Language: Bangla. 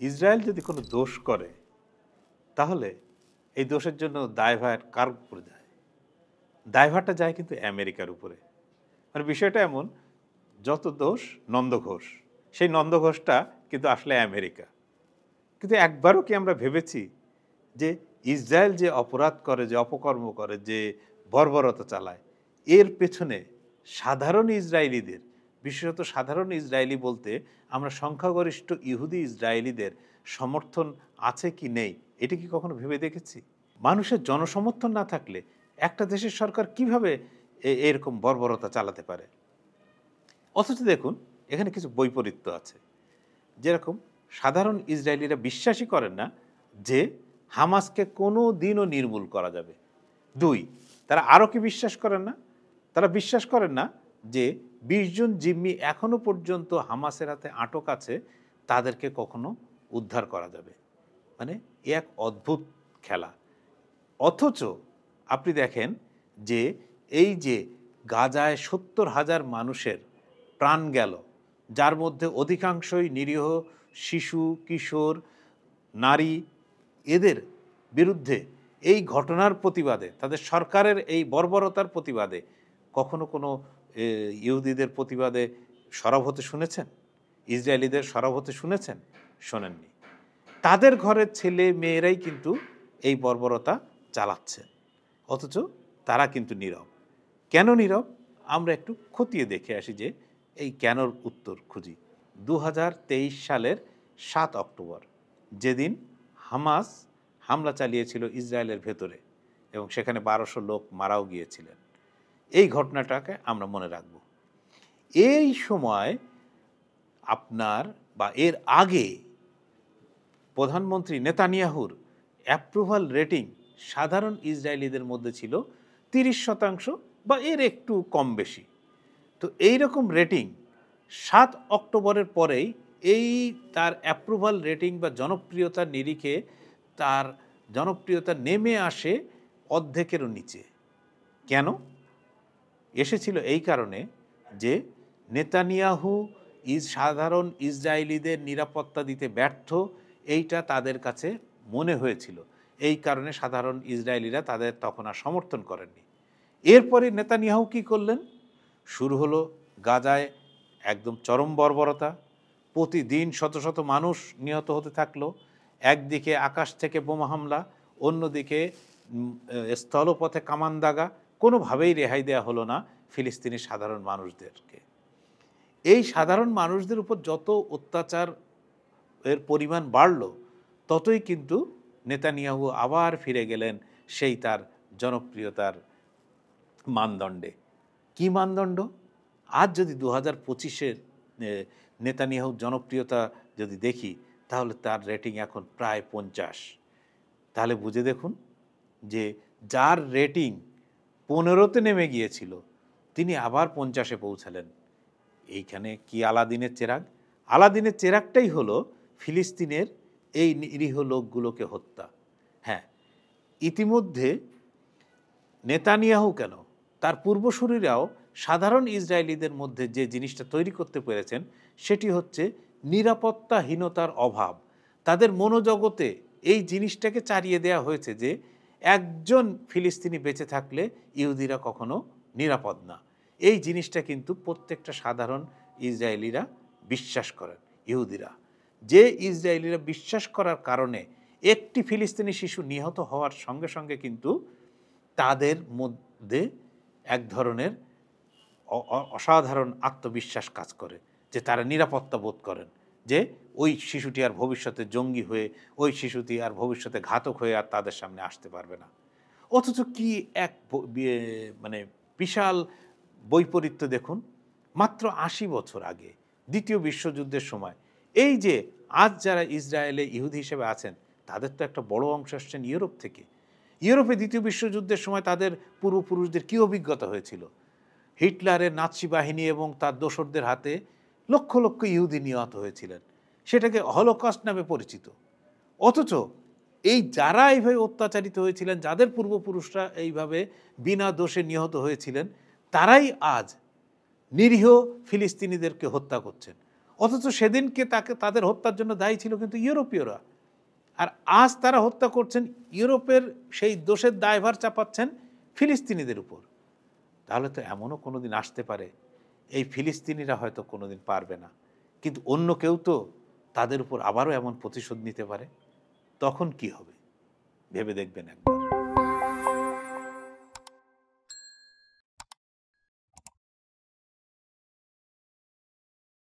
ইসরায়েল যদি কোনো দোষ করে তাহলে এই দোষের জন্য দায়ভার কার উপরে যায়? দায়ভারটা যায় কিন্তু আমেরিকার উপরে। মানে বিষয়টা এমন, যত দোষ নন্দঘোষ, সেই নন্দঘোষটা কিন্তু আসলে আমেরিকা। কিন্তু একবারও কি আমরা ভেবেছি যে ইসরায়েল যে অপরাধ করে, যে অপকর্ম করে, যে বর্বরতা চালায়, এর পেছনে সাধারণ ইসরায়েলিদের, বিশেষত সাধারণ ইসরায়েলি বলতে আমরা সংখ্যাগরিষ্ঠ ইহুদি ইসরায়েলিদের সমর্থন আছে কি নেই, এটা কি কখনো ভেবে দেখেছি? মানুষের জনসমর্থন না থাকলে একটা দেশের সরকার কিভাবে এরকম বর্বরতা চালাতে পারে? অথচ দেখুন, এখানে কিছু বৈপরীত্য আছে। যেরকম সাধারণ ইসরায়েলিরা বিশ্বাসই করেন না যে হামাসকে কোনো দিনও নির্মূল করা যাবে। দুই, তারা আরও কি বিশ্বাস করেন না? তারা বিশ্বাস করেন না যে ২০ জন জিম্মি এখনো পর্যন্ত হামাসের হাতে আটক আছে, তাদেরকে কখনো উদ্ধার করা যাবে। মানে এ এক অদ্ভুত খেলা। অথচ আপনি দেখেন যে এই যে গাজায় ৭০,০০০ মানুষের প্রাণ গেল, যার মধ্যে অধিকাংশই নিরীহ শিশু, কিশোর, নারী, এদের বিরুদ্ধে এই ঘটনার প্রতিবাদে, তাদের সরকারের এই বর্বরতার প্রতিবাদে কখনো কোনো ইহুদিদের প্রতিবাদে সরব হতে শুনেছেন? ইসরায়েলিদের সরব হতে শুনেছেন? শোনেননি। তাদের ঘরের ছেলে মেয়েরাই কিন্তু এই বর্বরতা চালাচ্ছে, অথচ তারা কিন্তু নীরব। কেন নীরব? আমরা একটু খতিয়ে দেখে আসি যে এই কেনর উত্তর খুঁজি। ২০২৩ সালের ৭ অক্টোবর, যেদিন হামাস হামলা চালিয়েছিল ইসরায়েলের ভেতরে এবং সেখানে ১২০০ লোক মারাও গিয়েছিলেন, এই ঘটনাটাকে আমরা মনে রাখব। এই সময় আপনার বা এর আগে প্রধানমন্ত্রী নেতানিয়াহুর অ্যাপ্রুভাল রেটিং সাধারণ ইসরায়েলিদের মধ্যে ছিল ৩০% বা এর একটু কম বেশি। তো এই রকম রেটিং ৭ অক্টোবরের পরেই এই তার অ্যাপ্রুভাল রেটিং বা জনপ্রিয়তার নিরিখে তার জনপ্রিয়তা নেমে আসে অর্ধেকেরও নিচে। কেন এসেছিল? এই কারণে যে নেতানিয়াহু সাধারণ ইসরায়েলিদের নিরাপত্তা দিতে ব্যর্থ, এইটা তাদের কাছে মনে হয়েছিল। এই কারণে সাধারণ ইসরায়েলিরা তাদের তখন আর সমর্থন করেননি। এরপরে নেতানিয়াহু কী করলেন? শুরু হলো গাজায় একদম চরম বর্বরতা। প্রতিদিন শত শত মানুষ নিহত হতে থাকলো। একদিকে আকাশ থেকে বোমা হামলা, অন্যদিকে স্থলপথে কামান দাগা। কোনোভাবেই রেহাই দেওয়া হলো না ফিলিস্তিনি সাধারণ মানুষদেরকে। এই সাধারণ মানুষদের উপর যত অত্যাচার এর পরিমাণ বাড়ল, ততই কিন্তু নেতানিয়াহু আবার ফিরে গেলেন সেই তার জনপ্রিয়তার মানদণ্ডে। কি মানদণ্ড? আজ যদি ২০২৫-এর নেতানিয়াহুর জনপ্রিয়তা যদি দেখি, তাহলে তার রেটিং এখন প্রায় ৫০। তাহলে বুঝে দেখুন যে যার রেটিং ১৫-তে নেমে গিয়েছিল, তিনি আবার ৫০-এ পৌঁছালেন। এইখানে কি আলাদিনের চেরাগ? আলাদিনের চেরাগটাই হলো ফিলিস্তিনের এই নিরীহ লোকগুলোকে হত্যা। হ্যাঁ, ইতিমধ্যে নেতানিয়াহু কেন, তার পূর্বসূরীরাও সাধারণ ইসরায়েলিদের মধ্যে যে জিনিসটা তৈরি করতে পেরেছেন, সেটি হচ্ছে নিরাপত্তাহীনতার অভাব। তাদের মনোজগতে এই জিনিসটাকে চারিয়ে দেওয়া হয়েছে যে একজন ফিলিস্তিনি বেঁচে থাকলে ইহুদিরা কখনো নিরাপদ না। এই জিনিসটা কিন্তু প্রত্যেকটা সাধারণ ইসরায়েলিরা বিশ্বাস করেন। ইহুদিরা, যে ইসরায়েলিরা বিশ্বাস করার কারণে একটি ফিলিস্তিনি শিশু নিহত হওয়ার সঙ্গে সঙ্গে কিন্তু তাদের মধ্যে এক ধরনের অসাধারণ আত্মবিশ্বাস কাজ করে, যে তারা নিরাপত্তা বোধ করেন যে ওই শিশুটি আর ভবিষ্যতে জঙ্গি হয়ে, ওই শিশুটি আর ভবিষ্যতে ঘাতক হয়ে আর তাদের সামনে আসতে পারবে না। অথচ কি এক মানে বিশাল বৈপরীত্য দেখুন। মাত্র ৮০ বছর আগে দ্বিতীয় বিশ্বযুদ্ধের সময় এই যে আজ যারা ইসরায়েলে ইহুদি হিসেবে আছেন, তাদের তো একটা বড় অংশ আসছেন ইউরোপ থেকে। ইউরোপে দ্বিতীয় বিশ্বযুদ্ধের সময় তাদের পূর্বপুরুষদের কী অভিজ্ঞতা হয়েছিল? হিটলারের নাৎসি বাহিনী এবং তার দোসরদের হাতে লক্ষ লক্ষ ইহুদি নিহত হয়েছিলেন। সেটাকে হলোকস্ট নামে পরিচিত। অথচ এই যারা এইভাবে অত্যাচারিত হয়েছিলেন, যাদের পূর্বপুরুষরা এইভাবে বিনা দোষে নিহত হয়েছিলেন, তারাই আজ নিরীহ ফিলিস্তিনিদেরকে হত্যা করছেন। অথচ সেদিনকে তাদের হত্যার জন্য দায়ী ছিল কিন্তু ইউরোপীয়রা। আর আজ তারা হত্যা করছেন, ইউরোপের সেই দোষের দায়ভার চাপাচ্ছেন ফিলিস্তিনিদের উপর। তাহলে তো এমনও কোনোদিন আসতে পারে এই ফিলিস্তিনিরা হয়তো কোনোদিন পারবে না, কিন্তু অন্য কেউ তো তাদের উপর আবারও এমন প্রতিশোধ নিতে পারে। তখন কি হবে ভেবে দেখবেন একবার।